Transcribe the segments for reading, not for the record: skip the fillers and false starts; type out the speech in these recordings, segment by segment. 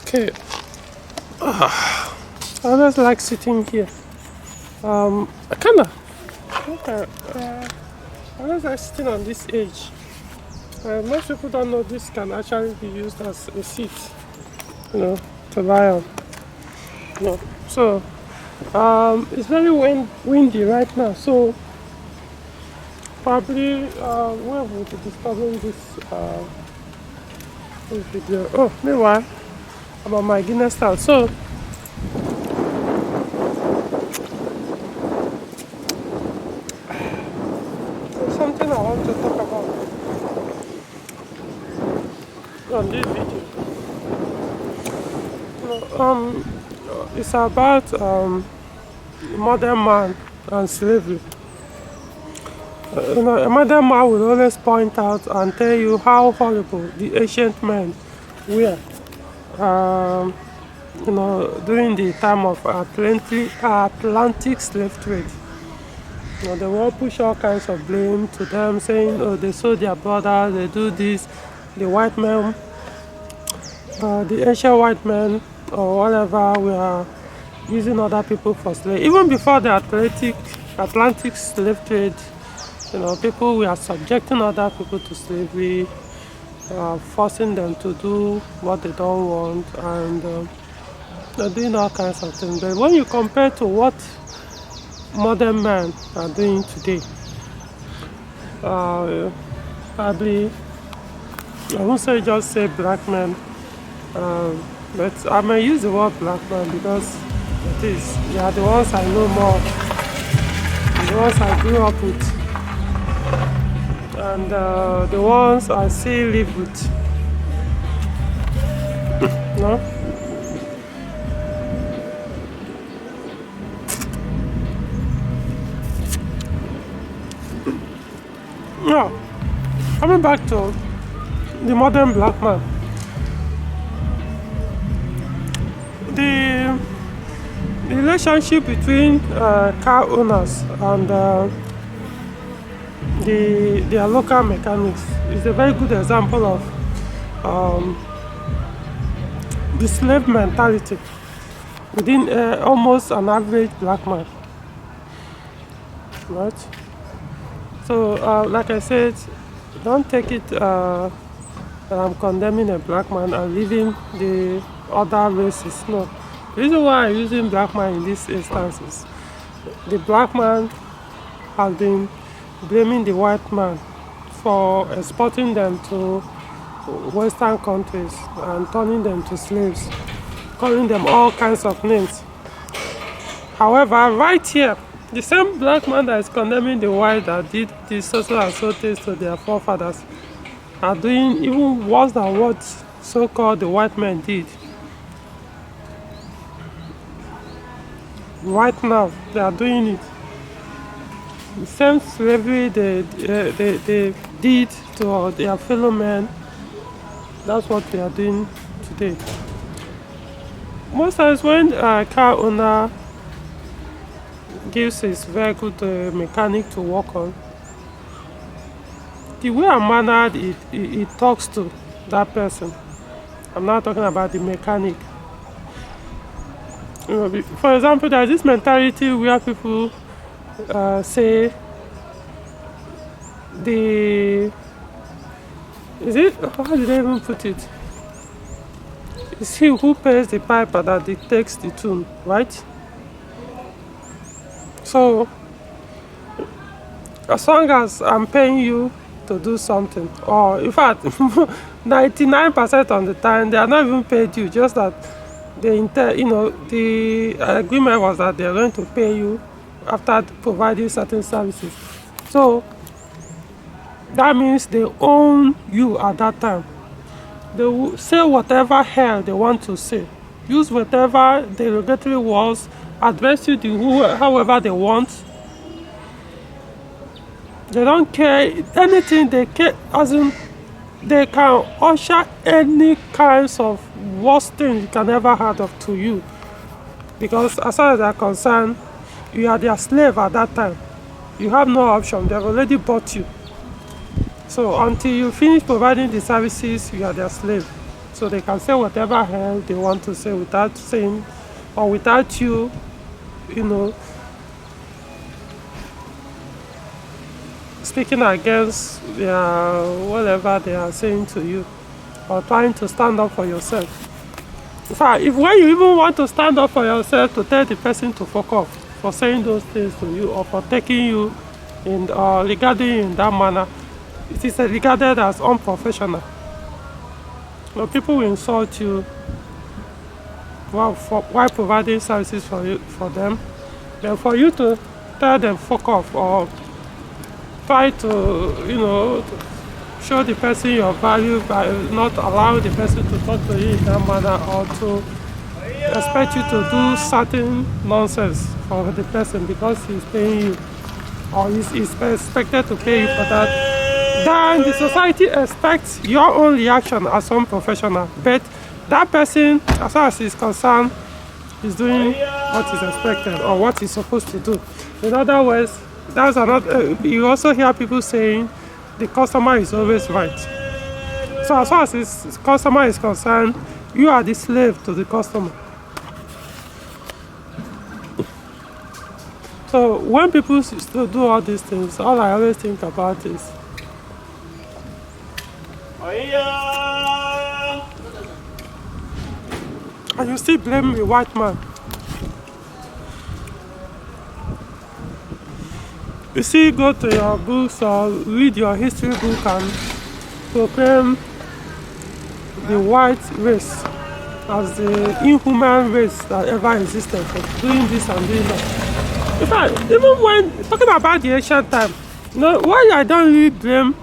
Okay. I always like sitting here. I always like sitting on this edge. Most people don't know this can actually be used as a seat, to lie on. So it's very windy right now. So probably we will be disturbing this video. Oh, meanwhile, I'm on my Guinness style. So there's something I want to talk about on this video. It's about modern man and slavery. A modern man will always point out and tell you how horrible the ancient men were. During the time of Atlantic slave trade. They will push all kinds of blame to them, saying, oh, they sold their brothers, they do this, the white men, the ancient white men, or whatever, were using other people for slavery. Even before the Atlantic slave trade, people were subjecting other people to slavery, forcing them to do what they don't want, and they're doing all kinds of things. But when you compare to what modern men are doing today, probably, I won't just say black men, but I may use the word black man because they are the ones I know more, the ones I grew up with, and the ones I still live with. Now, coming back to the modern black man, the relationship between car owners and their local mechanics is a very good example of the slave mentality within almost an average black man, right? So, like I said, don't take it that I'm condemning a black man and leaving the other races. No. The reason why I'm using black man in this instance is the black man has been blaming the white man for exporting them to Western countries and turning them to slaves, calling them all kinds of names. However, right here, the same black man that is condemning the white that did this social and so things to their forefathers are doing even worse than what so-called the white men did. Right now, they are doing it. The same slavery they did to their fellow men, that's what they are doing today. Most times when a car owner gives his vehicle to a mechanic to work on, the way and manner he talks to that person, I'm not talking about the mechanic. For example, there's this mentality where people say how did they even put it? It's he who pays the piper that dictates the tune, right? So, as long as I'm paying you to do something, or in fact, 99% of the time, they are not even paid you, just that the agreement was that they're going to pay you after providing certain services. So, that means they own you at that time. They will say whatever hell they want to say, use whatever derogatory words, address you however they want. They don't care anything. They care, as in they can usher any kinds of worst thing you can ever heard of to you, because as far as they're concerned, you are their slave at that time. You have no option. They've already bought you. So until you finish providing the services, you are their slave. So they can say whatever hell they want to say without saying, or without you, you know, speaking against whatever they are saying to you, or trying to stand up for yourself. In fact, if when you even want to stand up for yourself to tell the person to fuck off for saying those things to you, or for taking you in regarding you in that manner, it is regarded as unprofessional. People will insult you while providing services for them. Then for you to tell them fuck off, or try to show the person your value by not allowing the person to talk to you in that manner, or to expect you to do certain nonsense for the person because he's paying you, or he's expected to pay you for that, then the society expects your own reaction as unprofessional. But that person, as far as he's concerned, is doing what is expected or what he's supposed to do. In other words, that's another. You also hear people saying the customer is always right. So as far as this customer is concerned, you are the slave to the customer. So when people still do all these things, all I always think about is, and you still blame the white man. You see, go to your books or read your history book and proclaim the white race as the inhuman race that ever existed for doing this and doing that. In fact, even when talking about the ancient time, why I don't really blame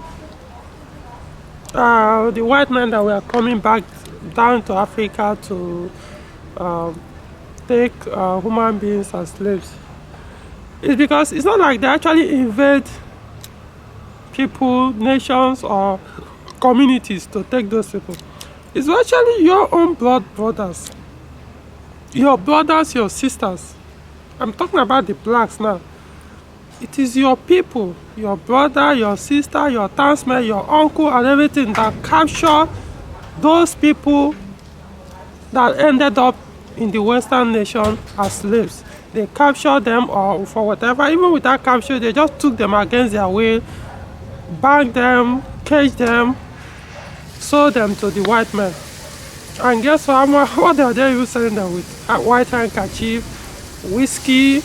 the white men that were coming back down to Africa to take human beings as slaves. It's because it's not like they actually invade people, nations, or communities to take those people. It's actually your own blood brothers, your sisters. I'm talking about the blacks now. It is your people, your brother, your sister, your townsman, your uncle, and everything that capture those people that ended up in the Western nation as slaves. They captured them, or for whatever, even without capture, they just took them against their will, bagged them, caged them, sold them to the white men. And guess what are they even selling them with? A white handkerchief, whiskey,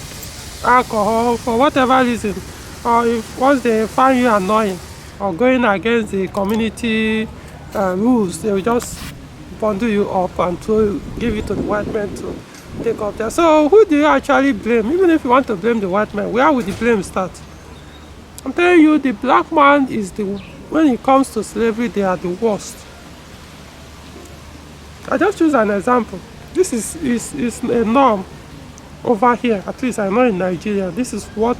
alcohol, for whatever reason. Or if once they find you annoying or going against the community rules, they will just bundle you up and give it to the white men to take up there. So who do you actually blame? Even if you want to blame the white man, where would the blame start? I'm telling you, the black man is when it comes to slavery, they are the worst. I just choose an example. This is a norm over here, at least I know in Nigeria. This is what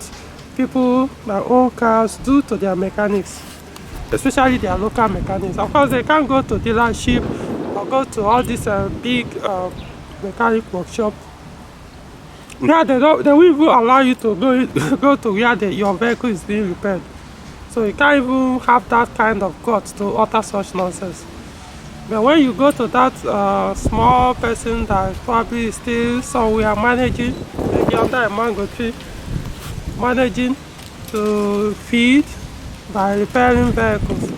people that own cars do to their mechanics, especially their local mechanics. Of course, they can't go to dealership or go to all these big mechanic workshop. Yeah, they will even allow you to go to where your vehicle is being repaired. So you can't even have that kind of guts to utter such nonsense. But when you go to that small person that probably is still somewhere managing, maybe under a mango tree, managing to feed by repairing vehicles,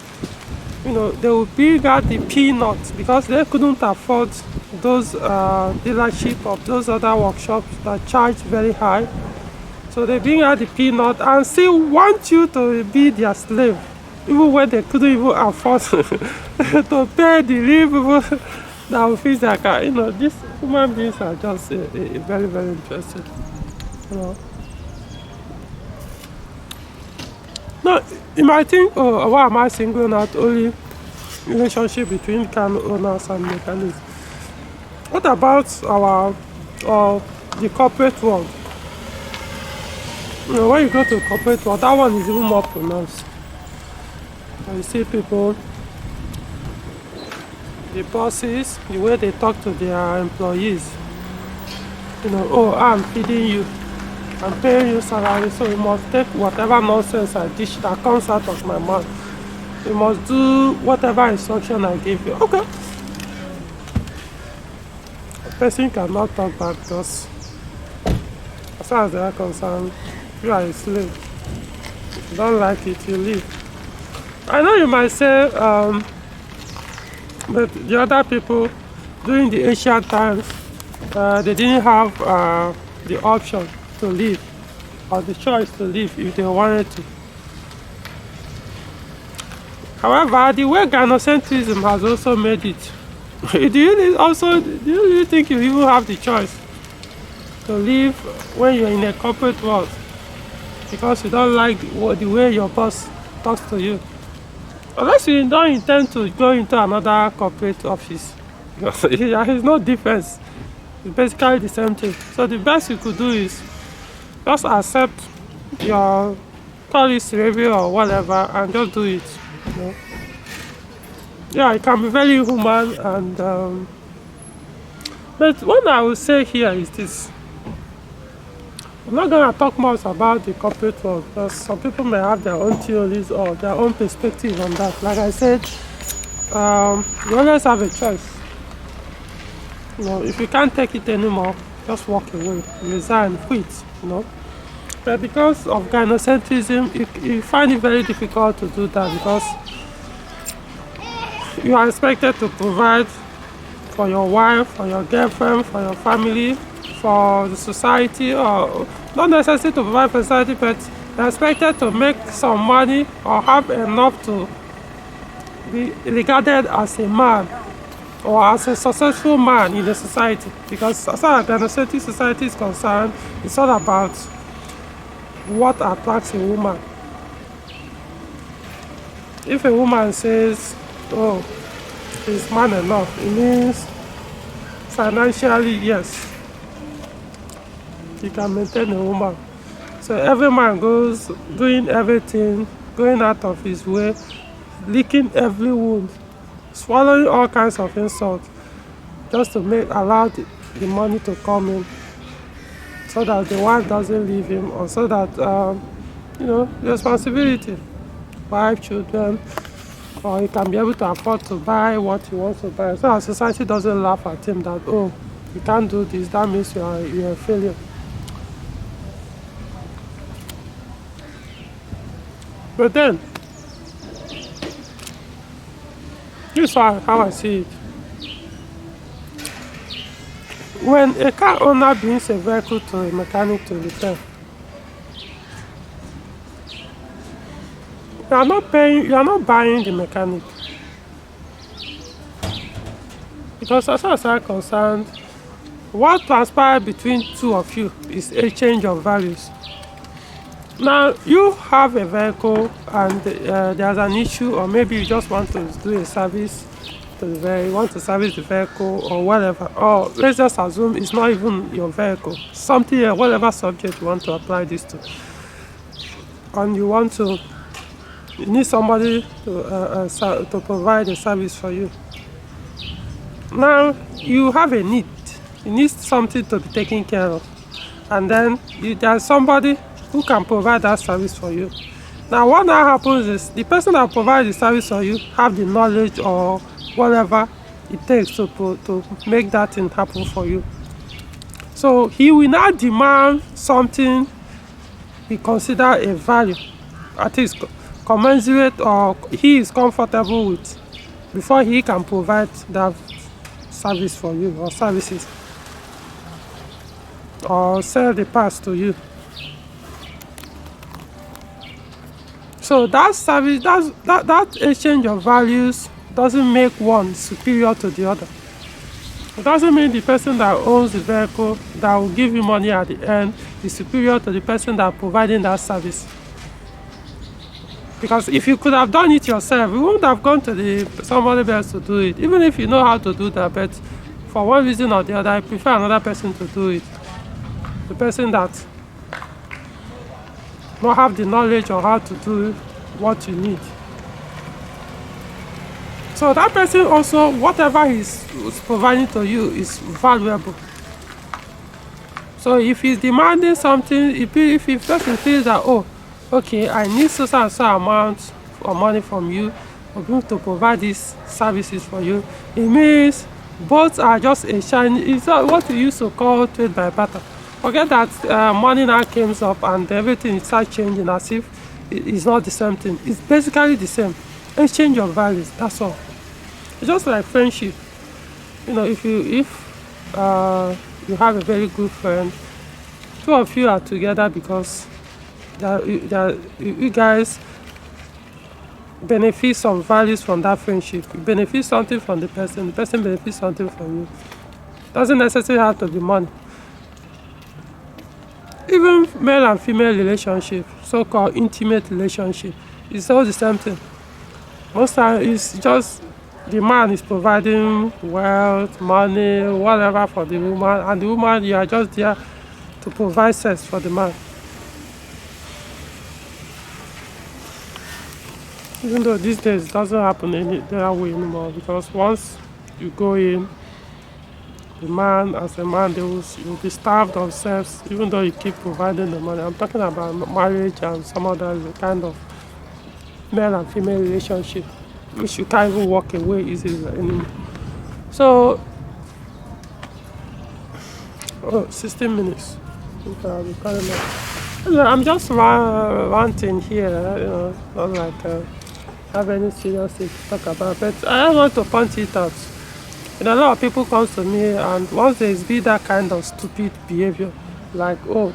they will bring out the peanuts because they couldn't afford those dealership of those other workshops that charge very high. So they bring out the peanut and still want you to be their slave, even when they couldn't even afford to pay the people that will fix their car. These human beings are just very, very interesting. No, you might think, why am I singling out only relationship between car owners and mechanics? What about the corporate world? When you go to the corporate world, that one is even more pronounced. You see people, the bosses, the way they talk to their employees. I'm feeding you, I'm paying you salary, so you must take whatever nonsense I dish that comes out of my mouth. You must do whatever instruction I give you. Okay. person cannot talk back because as far as they are concerned, you are a slave. If you don't like it, you leave. I know you might say, but the other people during the ancient times, they didn't have the option to leave or the choice to leave if they wanted to. However, the way gynocentrism has also made it, do you really think you even have the choice to leave when you're in a corporate world because you don't like the way your boss talks to you? Unless you don't intend to go into another corporate office. There is no difference. It's basically the same thing. So the best you could do is just accept your colleague's review or whatever and just do it. You know? Yeah, it can be very human and but what I will say here is this. I'm not going to talk much about the corporate world because some people may have their own theories or their own perspective on that. Like I said, you always have a choice. You know, if you can't take it anymore, just walk away, resign, quit, you know. But because of gynocentrism, you find it very difficult to do that because you are expected to provide for your wife, for your girlfriend, for your family, for the society, or not necessarily to provide for society, but you're expected to make some money or have enough to be regarded as a man or as a successful man in the society. Because as far as gynocentric society is concerned, it's all about what attracts a woman. If a woman says, oh, he's man enough, it means financially, yes, he can maintain a woman. So every man goes doing everything, going out of his way, licking every wound, swallowing all kinds of insults, just to allow the money to come in, so that the wife doesn't leave him, or so that the responsibility, wife, children, or he can be able to afford to buy what he wants to buy. So our society doesn't laugh at him that, oh, you can't do this, that means you're a failure. But then, this is how I see it. When a car owner brings a vehicle to a mechanic to repair, you are not buying the mechanic. Because as far as I'm concerned, what transpired between two of you is a change of values. Now, you have a vehicle and there's an issue, or maybe you just want to do a service to the vehicle, you want to service the vehicle or whatever, or let's just assume it's not even your vehicle, something, whatever subject you want to apply this to, and you need somebody to provide a service for you. Now, you have a need. You need something to be taken care of, and then there's somebody who can provide that service for you. Now, what now happens is the person that provides the service for you have the knowledge or whatever it takes to make that thing happen for you. So he will now demand something he considers a value, at least commensurate or he is comfortable with, before he can provide that service for you or services or sell the parts to you. So that service, that exchange of values doesn't make one superior to the other. It doesn't mean the person that owns the vehicle that will give you money at the end is superior to the person that providing that service. Because if you could have done it yourself, you wouldn't have gone to somebody else to do it. Even if you know how to do that, but for one reason or the other, I prefer another person to do it. The person that not have the knowledge on how to do what you need. So that person also, whatever he's providing to you is valuable. So if he's demanding something, if the person feels that, oh, okay, I need so amount of money from you, I'm going to provide these services for you, it means Both are just a shiny. It's what we used to call trade by barter. Forget that money now comes up and everything starts changing as if it's not the same thing. It's basically the same. Exchange of values. That's all. It's just like friendship. You know, if you have a very good friend, two of you are together because you guys benefit some values from that friendship. You benefit something from the person benefits something from you. Doesn't necessarily have to be money. Even male and female relationship, so-called intimate relationship, it's all the same thing. Most times it's just the man is providing wealth, money, whatever for the woman, and the woman, you are just there to provide sex for the man. Even though these days it doesn't happen any that way anymore, because once you go in, the man, as a man, you'll be starved of sex, even though you keep providing the money. I'm talking about marriage and some other kind of male and female relationship, which you can't even walk away easily anymore. So, 16 minutes. Okay, I'll be calling it. I'm just ranting here, not like have any serious thing to talk about, but I want to point it out. A lot of people come to me, and once there is be that kind of stupid behavior, like, if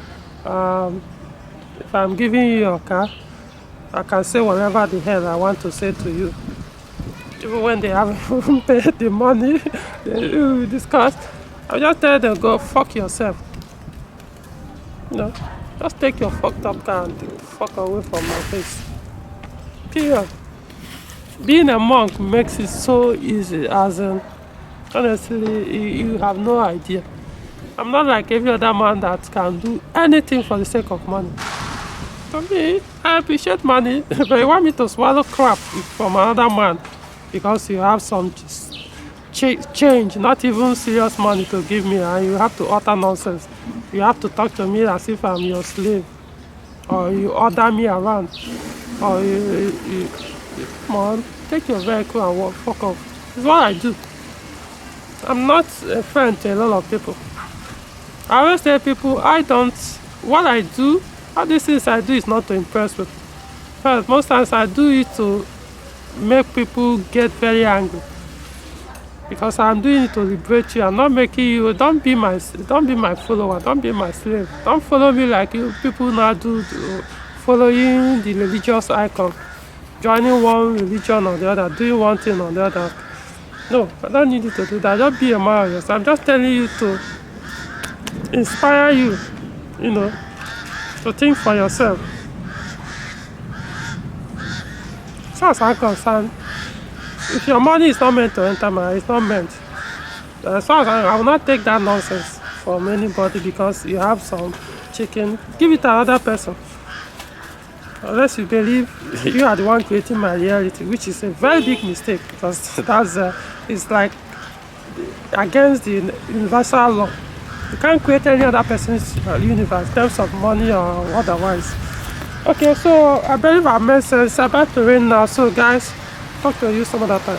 I'm giving you your car, I can say whatever the hell I want to say to you. Even when they haven't paid the money we discussed, I just tell them, go fuck yourself. Just take your fucked up car and fuck away from my face. Period. Being a monk makes it so easy, as in, honestly, you have no idea. I'm not like every other man that can do anything for the sake of money. For me, I appreciate money, but you want me to swallow crap from another man because you have some change, not even serious money to give me, and you have to utter nonsense. You have to talk to me as if I'm your slave, or you order me around, or you come on, take your vehicle and walk, fuck off. It's what I do. I'm not a friend to a lot of people. I always tell people what I do, all these things I do is not to impress people. But most times I do it to make people get very angry. Because I'm doing it to liberate you. I'm not making you, don't be my follower, don't be my slave. Don't follow me like you people now do, following the religious icon, joining one religion or the other, doing one thing or the other. No, I don't need you to do that. Just be a man of yourself. I'm just telling you to inspire you, to think for yourself. As far as I'm concerned, if your money is not meant to enter my, it's not meant. As far as I will not take that nonsense from anybody because you have some chicken. Give it to another person. Unless you believe you are the one creating my reality, which is a very big mistake, because it's like against the universal law. You can't create any other person's universe in terms of money or otherwise. Okay, so I believe I made sense. It's about to rain now, so guys, talk to you some other time.